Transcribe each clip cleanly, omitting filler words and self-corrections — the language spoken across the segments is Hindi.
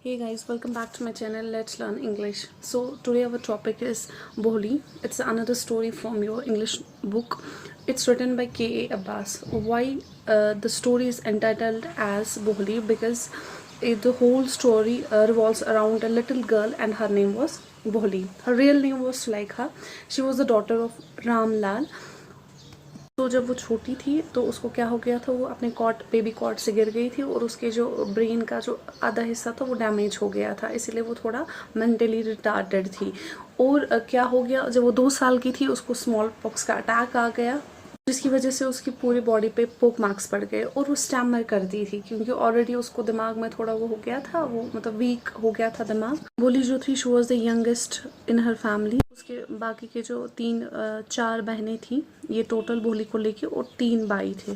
Hey guys, welcome back to my channel. Let's learn English. So today our topic is Bohli. It's another story from your English book. It's written by K.A. Abbas. Why the story is entitled as Bohli? Because the whole story revolves around a little girl and her name was Bohli. Her real name was Sulaikha. She was the daughter of Ram Lal. तो जब वो छोटी थी तो उसको क्या हो गया था, वो अपने बेबी कॉट से गिर गई थी और उसके जो ब्रेन का जो आधा हिस्सा था वो डैमेज हो गया था, इसलिए वो थोड़ा मेंटली रिटार्डेड थी। और क्या हो गया, जब वो 2 साल की थी उसको स्मॉल पॉक्स का अटैक आ गया, जिसकी वजह से उसकी पूरी बॉडी पे पोक मार्क्स पड़ गए और वो स्टैमर करती थी क्योंकि ऑलरेडी उसको दिमाग में थोड़ा वो हो गया था, वो मतलब वीक हो गया था दिमाग। बोली जो थी she was the youngest in her family. उसके बाकी के जो 4 बहनें थी, ये टोटल बोली को लेके, और 3 भाई थे।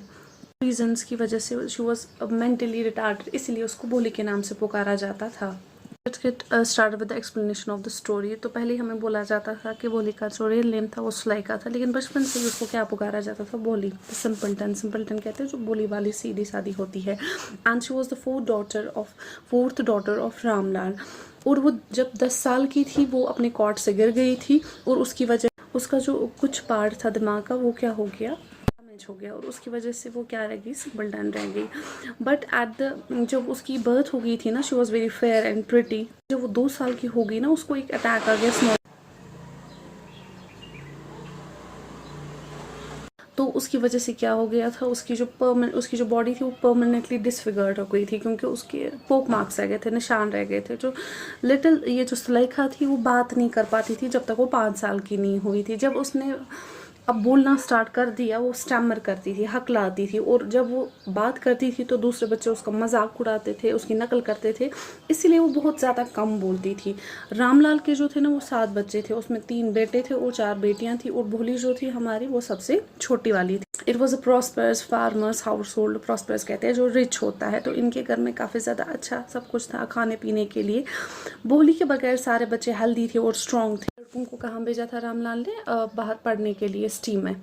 रीजंस की वजह से शी वॉज मेंटली रिटार्डेड, इसलिए उसको बोली के नाम से पुकारा जाता था। Let's get started with the explanation of the story। तो पहले हमें बोला जाता था कि बोली का जो रियल नेम था वो सुलाइका था, लेकिन बचपन से ही उसको क्या पुकारा जाता था, बोली। सिंपलटन कहते हैं जो बोली वाली सीधी सादी होती है। And she was the fourth daughter of Ramlal. और वो जब 10 साल की थी वो अपने कॉट से गिर गई थी और उसकी वजह उसका जो कुछ पार्ट था दिमाग का वो क्या हो गया, हो गया, और उसकी वजह से वो क्या रह गई, सिंपलटन रह गई। बट जब उसकी बर्थ हो गई थी ना, she was very fair and pretty. जब वो 2 साल की हो गई ना, उसको एक अटैक आ गया स्मॉल, तो उसकी वजह से क्या हो गया था, उसकी जो बॉडी थी वो परमानेंटली डिसफिगर्ड हो गई थी क्योंकि उसके पोक मार्क्स रह गए थे, निशान रह गए थे। ये जो सुलाइखा थी वो बात नहीं कर पाती थी जब तक वो 5 साल की नहीं हुई थी। जब उसने अब बोलना स्टार्ट कर दिया, वो स्टैमर करती थी, हकलाती थी, और जब वो बात करती थी तो दूसरे बच्चे उसका मजाक उड़ाते थे, उसकी नकल करते थे, इसीलिए वो बहुत ज़्यादा कम बोलती थी। रामलाल के जो थे ना वो 7 बच्चे थे, उसमें 3 बेटे थे और 4 बेटियां थी, और भोली जो थी हमारी वो सबसे छोटी वाली थी। It was a prosperous farmers household. Prosperous कहते हैं जो रिच होता है, तो इनके घर में काफ़ी ज़्यादा अच्छा सब कुछ था खाने पीने के लिए। बोली के बगैर सारे बच्चे हेल्दी थे और स्ट्रॉन्ग थे। उनको कहाँ भेजा था रामलाल ने, बाहर पढ़ने के लिए स्टीम में।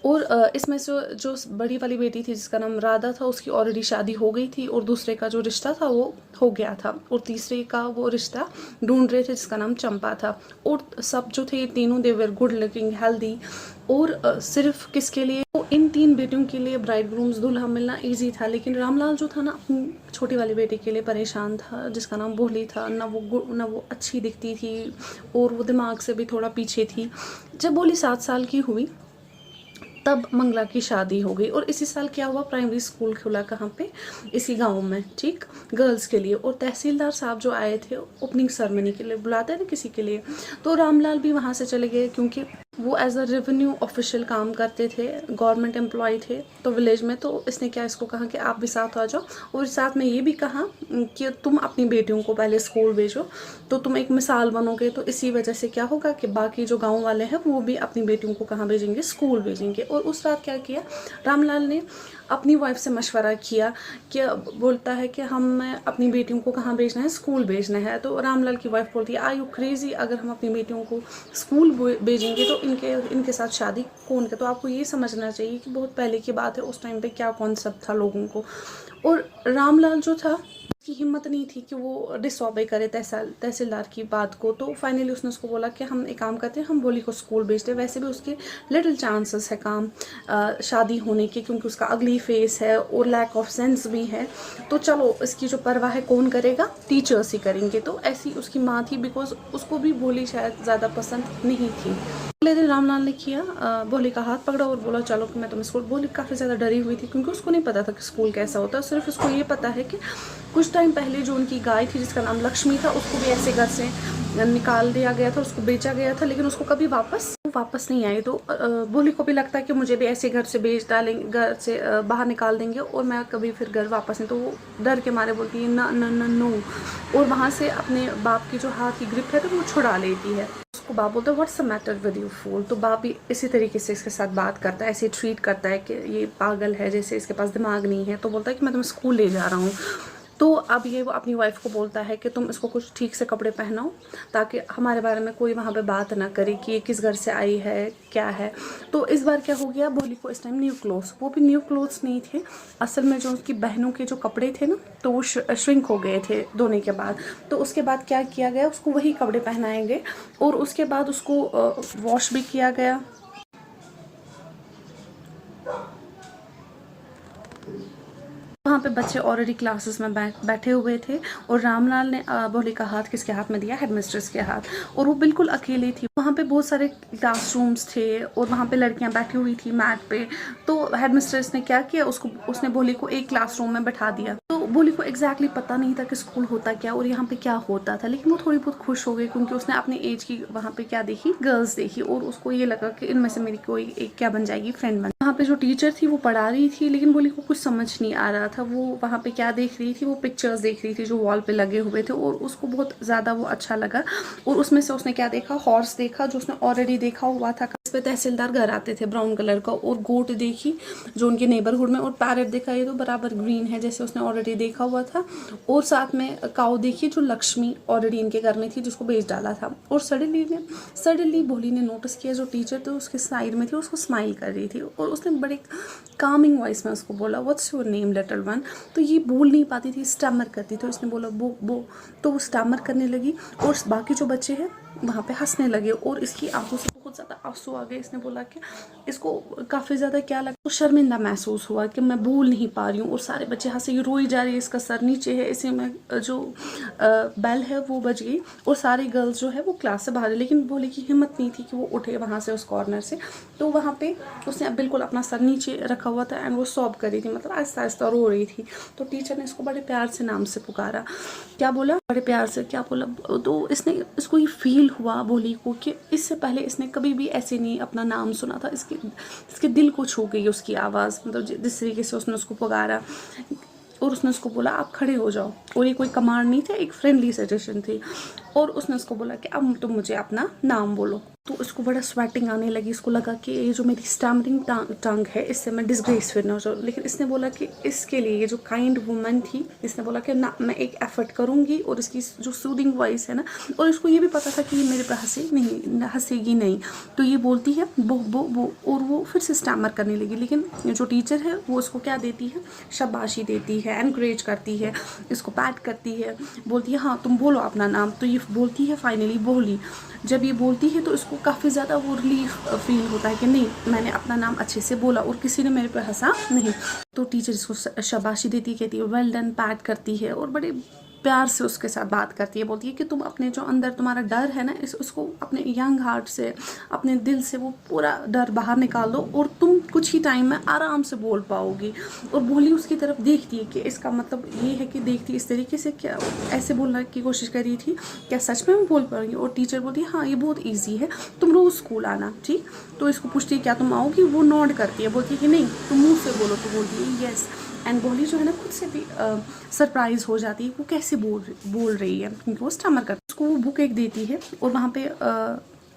और इसमें से जो बड़ी वाली बेटी थी जिसका नाम राधा था, उसकी ऑलरेडी शादी हो गई थी और दूसरे का जो रिश्ता था वो हो गया था, और तीसरे का वो रिश्ता ढूंढ रहे थे जिसका नाम चंपा था। और सब जो थे ये तीनों दे वर गुड लुकिंग हेल्दी। और सिर्फ किसके लिए, तो इन 3 बेटियों के लिए ब्राइड ग्रूम्स दुल्हा मिलना इजी था, लेकिन रामलाल जो था ना अपनी छोटी वाली बेटी के लिए परेशान था जिसका नाम बोली था। ना वो अच्छी दिखती थी और वो दिमाग से भी थोड़ा पीछे थी। जब बोली 7 साल की हुई तब मंगला की शादी हो गई, और इसी साल क्या हुआ, प्राइमरी स्कूल खुला कहाँ पे, इसी गांव में, ठीक, गर्ल्स के लिए। और तहसीलदार साहब जो आए थे ओपनिंग सेरेमनी के लिए, बुलाते थे किसी के लिए, तो रामलाल भी वहाँ से चले गए क्योंकि वो एज अ रेवेन्यू ऑफिशियल काम करते थे, गवर्नमेंट एम्प्लॉय थे तो विलेज में। तो इसने क्या इसको कहा कि आप भी साथ आ जाओ, और साथ में ये भी कहा कि तुम अपनी बेटियों को पहले स्कूल भेजो तो तुम एक मिसाल बनोगे। तो इसी वजह से क्या होगा कि बाकी जो गांव वाले हैं वो भी अपनी बेटियों को कहाँ भेजेंगे, स्कूल भेजेंगे। और उस रात क्या किया, रामलाल ने अपनी वाइफ से मशवरा किया कि बोलता है कि हमें अपनी बेटियों को कहाँ भेजना है, स्कूल भेजना है। तो रामलाल की वाइफ बोलती है, आर यू क्रेजी, अगर हम अपनी बेटियों को स्कूल भेजेंगे तो इनके साथ शादी कौन करे। तो आपको ये समझना चाहिए कि बहुत पहले की बात है, उस टाइम पे क्या कॉन्सेप्ट था लोगों को। और रामलाल जो था उसकी हिम्मत नहीं थी कि वो डिसऑबे करे तहसीलदार की बात को। तो फाइनली उसने उसको बोला कि हम एक काम करते हैं, हम बोली को स्कूल भेजते हैं। वैसे भी उसके लिटिल चांसेस है काम शादी होने के, क्योंकि उसका अगली फेस है और लैक ऑफ सेंस भी है। तो चलो इसकी जो परवाह है कौन करेगा, टीचर्स ही करेंगे। तो ऐसी उसकी माँ थी, बिकॉज उसको भी बोली शायद ज़्यादा पसंद नहीं थी। अगले दिन रामलाल ने किया, बोली का हाथ पकड़ा और बोला चलो कि मैं तुम्हें स्कूल। बोली काफ़ी ज़्यादा डरी हुई थी क्योंकि उसको नहीं पता था कि स्कूल कैसा होता है। सिर्फ उसको ये पता है कि कुछ टाइम पहले जो उनकी गाय थी जिसका नाम लक्ष्मी था, उसको भी ऐसे घर से निकाल दिया गया था, उसको बेचा गया था, लेकिन उसको कभी वापस नहीं आई। तो बोली को भी लगता है कि मुझे भी ऐसे घर से बेच डालेंगे, घर से बाहर निकाल देंगे और मैं कभी फिर घर वापस नहीं। तो वो डर के मारे बोलती है ना ना ना नो, और वहाँ से अपने बाप की जो हाथ की ग्रिप है तो वो छुड़ा लेती है। उसको बाप बोलता है what's the matter with you fool. तो बाप भी इसी तरीके से इसके साथ बात करता है, ऐसे ट्रीट करता है कि ये पागल है, जैसे इसके पास दिमाग नहीं है। तो बोलता है कि मैं तुम्हें स्कूल ले जा रहा हूँ। तो अब ये वो अपनी वाइफ को बोलता है कि तुम इसको कुछ ठीक से कपड़े पहनाओ ताकि हमारे बारे में कोई वहाँ पे बात ना करे कि ये किस घर से आई है क्या है। तो इस बार क्या हो गया, भोली को इस टाइम न्यू क्लोथ्स, वो भी न्यू क्लोथ्स नहीं थे, असल में जो उसकी बहनों के जो कपड़े थे ना तो वो श्रिंक हो गए थे धोने के बाद। तो उसके बाद क्या किया गया, उसको वही कपड़े पहनाए गए और उसके बाद उसको वॉश भी किया गया। वहाँ पे बच्चे ऑलरेडी क्लासेस में बैठे हुए थे और रामलाल ने भोली का हाथ किसके हाथ में दिया, हेडमिस्ट्रेस के हाथ, और वो बिल्कुल अकेली थी। वहाँ पे बहुत सारे क्लासरूम्स थे और वहाँ पे लड़कियाँ बैठी हुई थी मैट पे। तो हेडमिस्ट्रेस ने क्या किया, उसने भोली को एक क्लासरूम में बैठा दिया। तो भोली को एग्जैक्टली पता नहीं था कि स्कूल होता क्या और यहाँ पे क्या होता था, लेकिन वो थोड़ी बहुत खुश हो गई क्योंकि उसने अपनी एज की वहाँ पे क्या देखी, गर्ल्स देखी, और उसको ये लगा कि इनमें से मेरी कोई एक क्या बन जाएगी, फ्रेंड बन। वहाँ पे जो टीचर थी वो पढ़ा रही थी लेकिन भोली को कुछ समझ नहीं आ रहा था। वो वहाँ पे क्या देख रही थी, वो पिक्चर्स देख रही थी जो वॉल पे लगे हुए थे और उसको बहुत ज़्यादा वो अच्छा लगा। और उसमें से उसने क्या देखा, हॉर्स देखा जो उसने ऑलरेडी देखा हुआ था। इस पे तहसीलदार घर आते थे ब्राउन कलर का, और गोट देखी जो उनके नेबरहुड में, और पैरेट देखा, ये तो बराबर ग्रीन है जैसे उसने ऑलरेडी देखा हुआ था। और साथ में काऊ देखी जो लक्ष्मी ऑलरेडी इनके घर में थी जिसको बेच डाला था। और सडनली भोली ने नोटिस किया जो टीचर थे उसके साइड में थी, उसको स्माइल कर रही थी और उसने बड़े कामिंग वॉइस में उसको बोला, what's your name little one. तो ये बोल नहीं पाती थी, स्टैमर करती थी, उसने बोला बो। तो वो स्टैमर करने लगी और बाकी जो बच्चे हैं वहाँ पे हंसने लगे और इसकी आंखों से बहुत ज़्यादा आंसू आ गए। इसने बोला कि इसको काफ़ी ज़्यादा क्या लगा, तो शर्मिंदा महसूस हुआ कि मैं बोल नहीं पा रही हूँ और सारे बच्चे हंसे, ये रोई जा रही है, इसका सर नीचे है। इसी में जो बेल है वो बज गई और सारी गर्ल्स जो है वो क्लास से बाहर है, लेकिन भोली की हिम्मत नहीं थी कि वो उठे वहाँ से उस कॉर्नर से। तो वहाँ पे उसने बिल्कुल अपना सर नीचे रखा हुआ था एंड वो सॉब कर रही थी, मतलब आहिस्ता आहिस्ता रो रही थी। तो टीचर ने इसको बड़े प्यार से नाम से पुकारा, क्या बोला, बड़े प्यार से क्या बोला। तो इसको ये फील हुआ भोली को कि इससे पहले इसने कभी भी ऐसे नहीं अपना नाम सुना था। इसके दिल को छू गई उसकी आवाज़, मतलब जिस तरीके से उसने उसको पुकारा। और उसने उसको बोला आप खड़े हो जाओ, और ये कोई कमांड नहीं था, एक फ्रेंडली सजेशन थी। और उसने उसको बोला कि अब तुम मुझे अपना नाम बोलो। तो उसको बड़ा स्वेटिंग आने लगी, इसको लगा कि ये जो मेरी स्टैमरिंग टंग है इससे मैं डिसग्रेस फिर ना हो जाऊँ। लेकिन इसने बोला कि इसके लिए ये जो काइंड वुमन थी, इसने बोला कि ना मैं एक एफर्ट करूँगी, और इसकी जो सूदिंग वॉइस है ना, और इसको ये भी पता था कि ये मेरे पर हंसेगी नहीं। तो ये बोलती है बो, और वो फिर से स्टैमर करने लगी। लेकिन जो टीचर है वो उसको क्या देती है, शाबाशी देती है, एनकरेज करती है, इसको पैट करती है, बोलती है हाँ तुम बोलो अपना नाम। तो ये बोलती है फाइनली बोली। जब ये बोलती है तो इसको काफ़ी ज़्यादा वो रिलीफ फील होता है कि नहीं मैंने अपना नाम अच्छे से बोला और किसी ने मेरे पे हंसा नहीं। तो टीचर इसको शाबाशी देती है, कहती है वेल डन, पैट करती है और बड़े प्यार से उसके साथ बात करती है। बोलती है कि तुम अपने जो अंदर तुम्हारा डर है ना, उसको अपने यंग हार्ट से, अपने दिल से वो पूरा डर बाहर निकाल दो और तुम कुछ ही टाइम में आराम से बोल पाओगी। और भोली उसकी तरफ देखती है कि इसका मतलब ये है कि देखती इस तरीके से, क्या ऐसे बोलने की कोशिश कर रही थी, क्या सच में मैं बोल पाऊंगी। और टीचर बोलती है हाँ ये बहुत ईजी है, तुम रोज़ स्कूल आना, ठीक। तो इसको पूछती है क्या तुम आओगी, वो नॉड करती है, बोलती है कि नहीं तुम मुँह से बोलो। तो बोलती है येस। एंड भोली जो है ना खुद से भी सरप्राइज हो जाती है, वो कैसे बोल रही है क्योंकि वो स्टमर करती है। उसको वो बुक एक देती है और वहाँ पे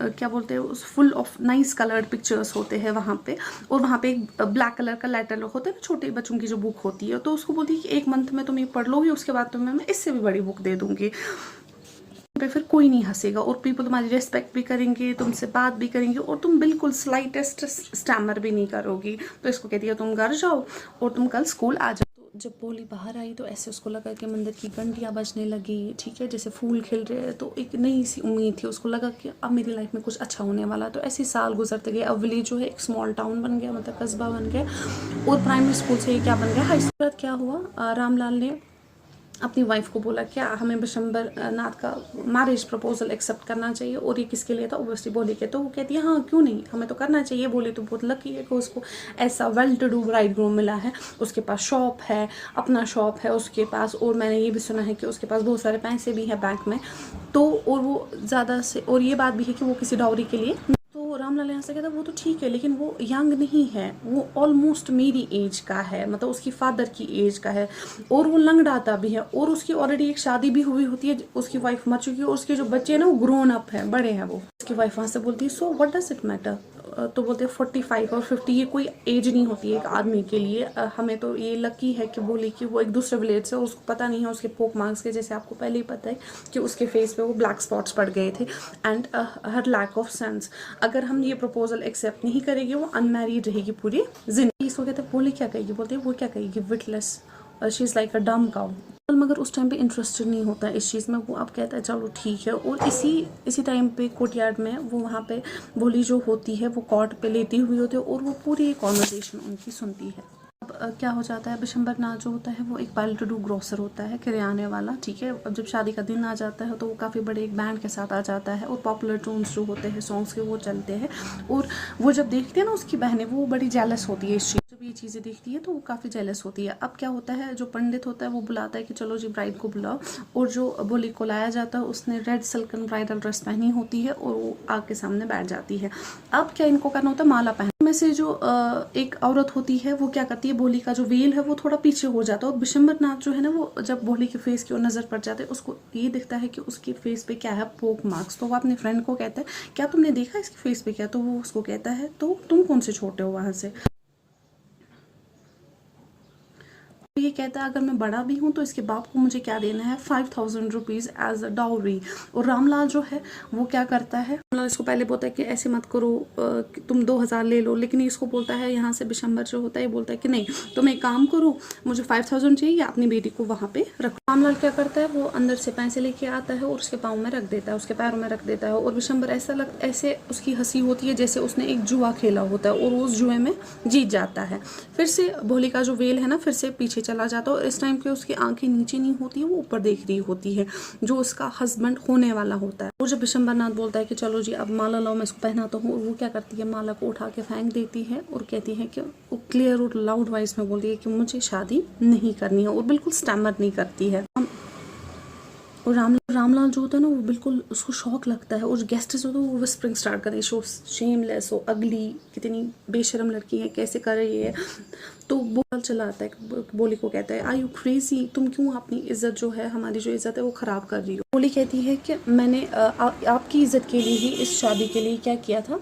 क्या बोलते हैं, full of nice coloured pictures होते हैं वहाँ पे, और वहाँ पे एक ब्लैक कलर का लेटर होता है ना, छोटे बच्चों की जो बुक होती है। तो उसको बोलती है कि 1 मंथ में तुम ये पढ़ लोगी, उसके बाद तुम्हें मैं इससे भी बड़ी बुक दे दूँगी, पे फिर कोई नहीं हंसेगा और पीपल तुम्हारी रिस्पेक्ट भी करेंगे, तुमसे बात भी करेंगे और तुम बिल्कुल स्लाइटेस्ट स्टैमर भी नहीं करोगी। तो इसको कहती है तुम घर जाओ और तुम कल स्कूल आ जाओ। तो जब भोली बाहर आई तो ऐसे उसको लगा कि मंदिर की घंटियाँ बजने लगी, ठीक है, जैसे फूल खिल रहे हैं। तो एक नई सी उम्मीद थी, उसको लगा कि अब मेरी लाइफ में कुछ अच्छा होने वाला। तो ऐसे साल गुजरते गए। अब विलेज जो है एक स्मॉल टाउन बन गया, मतलब कस्बा बन गया, और प्राइमरी स्कूल से ये क्या बन गया, हाई स्कूल। क्या हुआ, रामलाल ने अपनी वाइफ को बोला क्या हमें विशंबर नाथ का मैरिज प्रपोजल एक्सेप्ट करना चाहिए। और ये किसके लिए था, ओबियसली भोली के। तो वो कहती है हाँ क्यों नहीं, हमें तो करना चाहिए। भोली तो बहुत लकी है कि उसको ऐसा well to do bride groom मिला है, उसके पास शॉप है, अपना शॉप है उसके पास, और मैंने ये भी सुना है कि उसके पास बहुत सारे पैसे भी हैं बैंक में। तो और वो ज़्यादा से, और ये बात भी है कि वो किसी डाउरी के लिए। तो रामलाल यहाँ से कहता वो तो ठीक है, लेकिन वो यंग नहीं है, वो ऑलमोस्ट मेरी एज का है, मतलब उसकी फादर की एज का है, और वो लंगड़ाता भी है, और उसकी ऑलरेडी एक शादी भी हुई होती है, उसकी वाइफ मर चुकी है, और उसके जो बच्चे हैं ना वो ग्रोन अप है, बड़े हैं वो। उसकी वाइफ वहाँ से बोलती है so what does it matter, तो बोलते हैं 45 और 50 ये कोई एज नहीं होती है एक आदमी के लिए। हमें तो ये लकी है कि बोली कि वो एक दूसरे विलेज से, उसको पता नहीं है उसके पोक मार्क्स के, जैसे आपको पहले ही पता है कि उसके फेस पे वो ब्लैक स्पॉट्स पड़ गए थे and her lack of sense. अगर हम ये प्रपोजल एक्सेप्ट नहीं करेंगे वो अनमैरिड रहेगी पूरी जिंदगी। इसको कहते हैं बोली क्या कहेगी, बोलते हैं वो क्या कहेगी, विटलेस, शी इज़ लाइक अ डम काउ। मगर उस टाइम पे इंटरेस्टेड नहीं होता है इस चीज़ में, वो अब कहता है चलो ठीक है। और इसी टाइम पे कोर्टयार्ड में वो वहाँ पे बोली जो होती है वो कॉर्ट पे लेटी हुई होती है और वो पूरी कॉन्वर्सेशन उनकी सुनती है। अब क्या हो जाता है, बिशंबर नाथ जो होता है वो एक वेल टू डू ग्रोसर होता है, किराने वाला, ठीक है। अब जब शादी का दिन आ जाता है तो वो काफ़ी बड़े एक बैंड के साथ आ जाता है और पॉपुलर ट्यून्स जो होते हैं सॉन्ग्स के वो चलते हैं। और वो जब देखते हैं ना उसकी बहनें, वो बड़ी जेलस होती है इस चीज़, जब ये चीज़ें देखती है तो वो काफ़ी जेलस होती है। अब क्या होता है, जो पंडित होता है वो बुलाता है कि चलो जी ब्राइड को बुलाओ, और जो बोली को लाया जाता है उसने रेड सिल्कन ब्राइडल ड्रेस पहनी होती है और वो आग के सामने बैठ जाती है। अब क्या इनको करना होता है, माला पहन में से जो एक औरत होती है वो क्या करती है, बोली का जो वेल है वो थोड़ा पीछे हो जाता है और बिशंबर नाथ जो है ना वो जब बोली के फेस की ओर नजर पड़ जाते है उसको ये दिखता है कि उसके फेस पे क्या है, पोक मार्क्स। तो वो अपने फ्रेंड को कहता है क्या तुमने देखा इसके फेस पे क्या, तो वो उसको कहता है तो तुम कौन से छोटे हो वहां से। ये कहता है अगर मैं बड़ा भी हूँ तो इसके बाप को मुझे क्या देना है, 5000 रुपीज़ एज अ डाउरी। और रामलाल जो है वो क्या करता है, रामलाल इसको पहले बोलता है कि ऐसे मत करो, तुम 2000 ले लो, लेकिन इसको बोलता है यहाँ से बिशंबर जो होता है बोलता है कि नहीं तुम एक काम करो, मुझे 5000 चाहिए, अपनी बेटी को वहाँ पे रखो। रामलाल क्या करता है, वो अंदर से पैसे लेके आता है और उसके पाँव में रख देता है, उसके पैरों में रख देता है। और बिशंबर ऐसे उसकी हंसी होती है जैसे उसने एक जुआ खेला होता है और उस जुए में जीत जाता है। फिर से भोली का जो वेल है ना फिर से पीछे चला जाता है और इस टाइम पे उसकी आंखें नीचे नहीं होती है, वो ऊपर देख रही होती है, जो उसका हस्बैंड होने वाला होता है। और जब बिशंबर नाथ बोलता है कि चलो जी अब माला लाओ मैं इसको पहनाता हूँ, और वो क्या करती है, माला को उठा के फेंक देती है और कहती है कि वो क्लियर और लाउड वॉइस में बोलती है कि मुझे शादी नहीं करनी है, और बिल्कुल स्टैमर नहीं करती है। और रामलाल जो होता है ना वो बिल्कुल उसको शौक लगता है, और गेस्ट्स होता है वो विस्परिंग स्टार्ट कर रही है, शो शेमलेस हो, अगली, कितनी बेशरम लड़की है, कैसे कर रही है। तो बोल चला आता है, बोली को कहता है आई यू क्रेजी, तुम क्यों अपनी इज्जत जो है, हमारी जो इज्जत है वो ख़राब कर रही हो। बोली कहती है कि मैंने आपकी इज्जत के लिए ही इस शादी के लिए क्या किया था,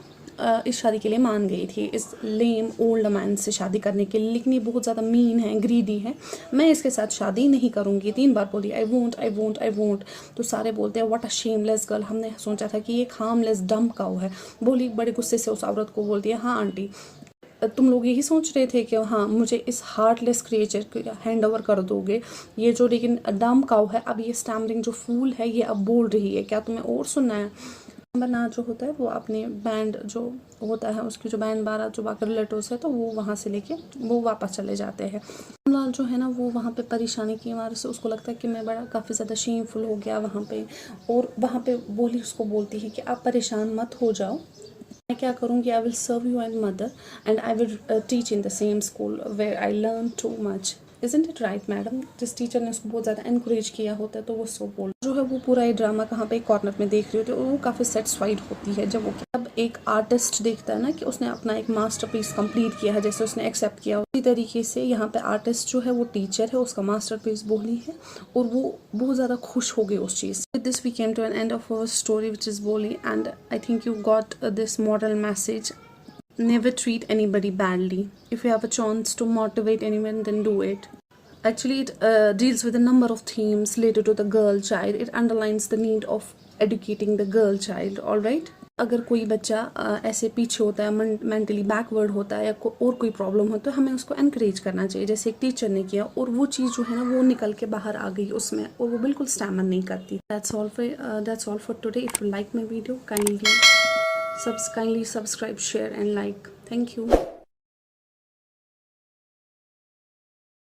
इस शादी के लिए मान गई थी इस लेम ओल्ड मैन से शादी करने के लिए, लेकिन ये बहुत ज़्यादा मीन है, ग्रीडी है, मैं इसके साथ शादी नहीं करूँगी। 3 बार बोली I won't I won't I won't. तो सारे बोलते हैं व्हाट अ शेमलेस गर्ल, हमने सोचा था कि ये हार्मलेस डम काऊ है। बोली बड़े गुस्से से उस औरत को बोलती है हाँ आंटी तुम लोग यही सोच रहे थे कि हाँ मुझे इस हार्टलेस क्रिएचर को हैंड ओवर कर दोगे, ये जो लेकिन डम काऊ है, अब ये स्टैमरिंग जो फूल है ये अब बोल रही है, क्या तुम्हें और सुनना है। नाथ जो होता है वो अपने बैंड जो होता है उसकी जो बैंड 12 जो बाकी रिलेटिव्स है तो वो वहाँ से लेके वो वापस चले जाते हैं। रामलाल जो है ना वो वहाँ पे परेशानी की वजह से उसको लगता है कि मैं बड़ा काफ़ी ज़्यादा शेमफुल हो गया वहाँ पे, और वहाँ पे बोली उसको बोलती है कि आप परेशान मत हो जाओ, मैं क्या करूँगी, I will serve you and mother and I will teach in the same school where I learn too much, isn't it right madam. जिस टीचर ने उसको बहुत ज़्यादा इनकरेज किया होता है तो वो सो बोल जो है वो पूरा ये ड्रामा कहाँ पे एक कॉर्नर में देख रही होती है और वो काफ़ी सेटिस्फाइड होती है जब वो अब एक आर्टिस्ट देखता है ना कि उसने अपना एक मास्टरपीस कंप्लीट किया है, जैसे उसने एक्सेप्ट किया। उसी तरीके से यहाँ पे आर्टिस्ट जो है वो टीचर है, उसका मास्टरपीस बोली है और वो बहुत ज़्यादा खुश हो गई उस चीज़। With this we came to an end of our story which is बोली, and I think you got this moral message. Never treat anybody badly. If you have a chance to motivate anyone, then do it. Actually, it deals with a number of themes related to the girl child. It underlines the need of educating the girl child. All right. अगर कोई बच्चा ऐसे पीछे होता है, मेंटली बैकवर्ड होता है या और कोई प्रॉब्लम हो तो हमें उसको एनकरेज करना चाहिए, जैसे एक टीचर ने किया, और वो चीज़ जो है ना वो निकल के बाहर आ गई उसमें और वो बिल्कुल स्टैमर नहीं करती। That's all for today. If you like my video, kindly subscribe, share and like. Thank you.